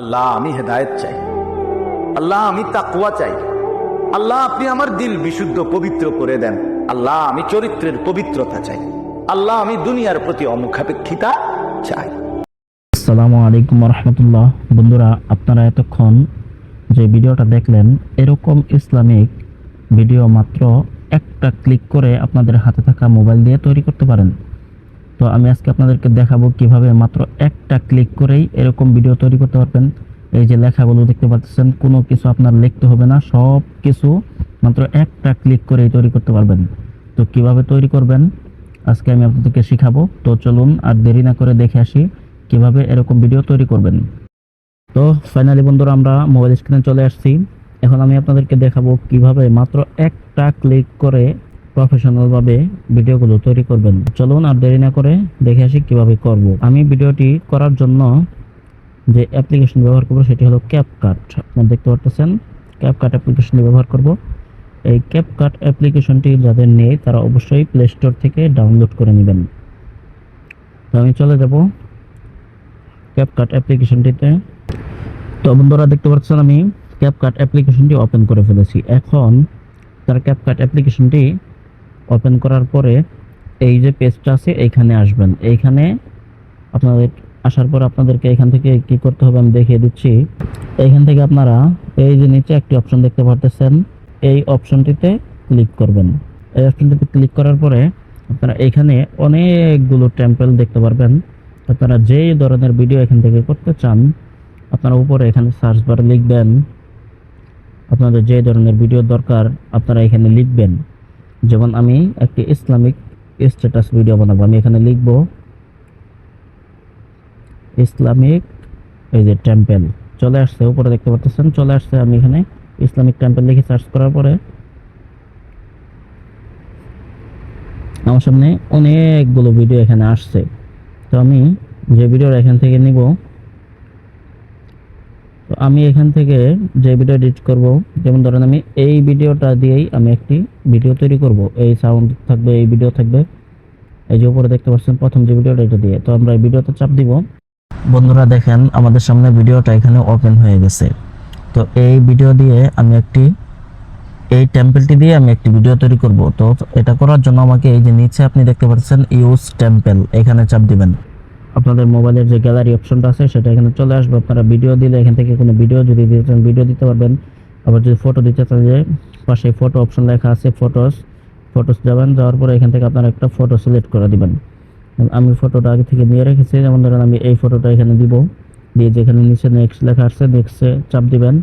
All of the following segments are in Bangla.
আল্লাহ আমি হেদায়েত চাই, আল্লাহ আমি তাকওয়া চাই, আল্লাহ আপনি আমার দিল বিশুদ্ধ পবিত্র করে দেন, আল্লাহ আমি চরিত্রের পবিত্রতা চাই, আল্লাহ আমি দুনিয়ার প্রতি অমুখাপেক্ষিতা চাই। আসসালামু আলাইকুম রহমতুল্লাহ। বন্ধুরা, আপনারা এতক্ষণ যে ভিডিওটা দেখলেন, এরকম ইসলামিক ভিডিও মাত্র একটা ক্লিক করে আপনাদের হাতে থাকা মোবাইল দিয়ে তৈরি করতে পারেন। তো আমি আজকে আপনাদেরকে দেখাবো কিভাবে মাত্র একটা ক্লিক করেই এরকম ভিডিও তৈরি করতে পারবেন। এই যে লেখাগুলো দেখতে পাচ্ছেন, কোনো কিছু আপনার লিখতে হবে না, সব কিছু মাত্র একটা ক্লিক করেই তৈরি করতে পারবেন। তো কিভাবে তৈরি করবেন আজকে আমি আপনাদেরকে শিখাবো। তো চলুন আর দেরি না করে দেখে আসি কিভাবে এরকম ভিডিও তৈরি করবেন। তো ফাইনালি বন্ধুরা, আমরা মোবাইল স্ক্রিনে চলে আসছি। এখন আমি আপনাদেরকে দেখাবো কিভাবে মাত্র একটা ক্লিক করে প্রফেশনাল ভাবে ভিডিওগুলো তৈরি করবেন। চলুন আর দেরি না করে দেখে আসি কিভাবে করব। আমি ভিডিওটি করার জন্য যে অ্যাপ্লিকেশন ব্যবহার করব সেটি হলো ক্যাপকাট। আপনারা দেখতে পাচ্ছেন ক্যাপকাট অ্যাপ্লিকেশনটি ব্যবহার করব। এই ক্যাপকাট অ্যাপ্লিকেশনটি যাদের নেই তারা অবশ্যই প্লে স্টোর থেকে ডাউনলোড করে নেবেন। তো আমি চলে যাব ক্যাপকাট অ্যাপ্লিকেশনটিতে। তো বন্ধুরা দেখতে পাচ্ছেন আমি ক্যাপকাট অ্যাপ্লিকেশনটি ওপেন করে ফেলেছি। এখন তার ক্যাপকাট অ্যাপ্লিকেশনটি ওপেন করার পরে এই যে পেজটা আছে এইখানে আসবেন। এইখানে আপনাদের আসার পর আপনাদেরকে এখান থেকে কি করতে হবে আমি দেখিয়ে দিচ্ছি। এইখান থেকে আপনারা এই যে নিচে একটি অপশন দেখতে পারতেছেন, এই অপশনটিতে ক্লিক করবেন। এই অপশনটিতে ক্লিক করার পরে আপনারা এখানে অনেকগুলো টেম্পল দেখতে পারবেন। আপনারা যেই ধরনের ভিডিও এখান থেকে করতে চান আপনারা উপরে এখানে সার্চ বারে লিখবেন, আপনাদের যে ধরনের ভিডিও দরকার আপনারা এখানে লিখবেন। যেমন আমি একটি ইসলামিক স্ট্যাটাস ভিডিও বানাবো, আমি এখানে লিখব ইসলামিক, এই যে টেম্পল চলে আসছে, উপরে দেখতে পাচ্ছেন চলে আসছে। আমি এখানে ইসলামিক টেম্পল লিখে সার্চ করার পরে আমার সামনে অনেকগুলো ভিডিও এখানে আসছে। তো আমি যে ভিডিওটা এখান থেকে নিব, তো আমি এখান থেকে যে ভিডিও এডিট করব, যেমন ধরেন আমি এই ভিডিওটা দিয়েই আমি একটি ভিডিও তৈরি করব। এই সাউন্ড থাকবে, এই ভিডিও থাকবে, এই যে উপরে দেখতে পাচ্ছেন প্রথম যে ভিডিওটা এটা দিয়ে। তো আমরা এই ভিডিওতে চাপ দিব। বন্ধুরা দেখেন আমাদের সামনে ভিডিওটা এখানে ওপেন হয়ে গেছে। তো এই ভিডিও দিয়ে আমি এই টেম্পলটি দিয়ে আমি একটি ভিডিও তৈরি করব। তো এটা করার জন্য আমাকে এই যে নিচে আপনি দেখতে পাচ্ছেন ইউজ টেম্পল, এখানে চাপ দিবেন। আপনাদের মোবাইলের যে গ্যালারি অপশনটা আছে সেটা এখানে চলে আসবে। আপনারা ভিডিও দিলে এখান থেকে কোনো ভিডিও যদি দিতে চান ভিডিও দিতে পারবেন। আবার যদি ফটো দিতে চান যে পাশে ফটো অপশন লেখা আছে ফটোস যাবেন, যাওয়ার পরে এখান থেকে আপনারা একটা ফটো সিলেক্ট করে দিবেন। আমি ফটোটা আগে থেকে নিয়ে রেখেছি, যেমন ধরেন আমি এই ফটোটা এখানে দিব, দিয়ে যেখানে নিচে নেক্সট লেখা আছে নেক্সটে চাপ দিবেন।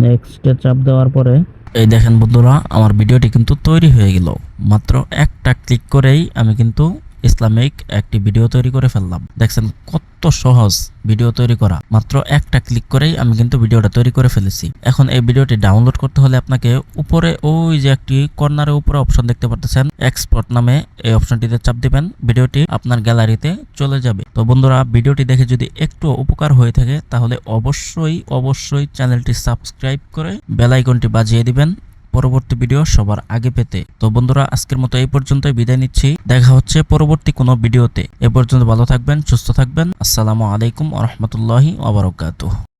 নেক্সটে চাপ দেওয়ার পরে এই দেখেন বন্ধুরা, আমার ভিডিওটি কিন্তু তৈরি হয়ে গেল। মাত্র একটা ক্লিক করেই আমি কিন্তু ইসলামিক একটি ভিডিও তৈরি করে ফেললাম। দেখছেন কত সহজ ভিডিও তৈরি করা, মাত্র একটা ক্লিক করেই আমি কিন্তু ভিডিওটা তৈরি করে ফেলেছি। এখন এই ভিডিওটি ডাউনলোড করতে হলে আপনাকে উপরে ওই যে একটি কর্নারে উপরে অপশন দেখতে পাচ্ছেন এক্সপোর্ট নামে, এই অপশনটিতে চাপ দিবেন, ভিডিওটি আপনার গ্যালারিতে চলে যাবে। তো বন্ধুরা, ভিডিওটি দেখে যদি একটু উপকার হয়ে থাকে তাহলে অবশ্যই চ্যানেলটি সাবস্ক্রাইব করে বেল আইকনটি বাজিয়ে দিবেন পরবর্তী ভিডিও সবার আগে পেতে। তো বন্ধুরা, আজকের মতো এই পর্যন্তই বিদায় নিচ্ছি। দেখা হচ্ছে পরবর্তী কোনো ভিডিওতে। এ পর্যন্ত ভালো থাকবেন, সুস্থ থাকবেন। আসসালামু আলাইকুম ওয়া রাহমাতুল্লাহি ওয়া বারাকাতুহু।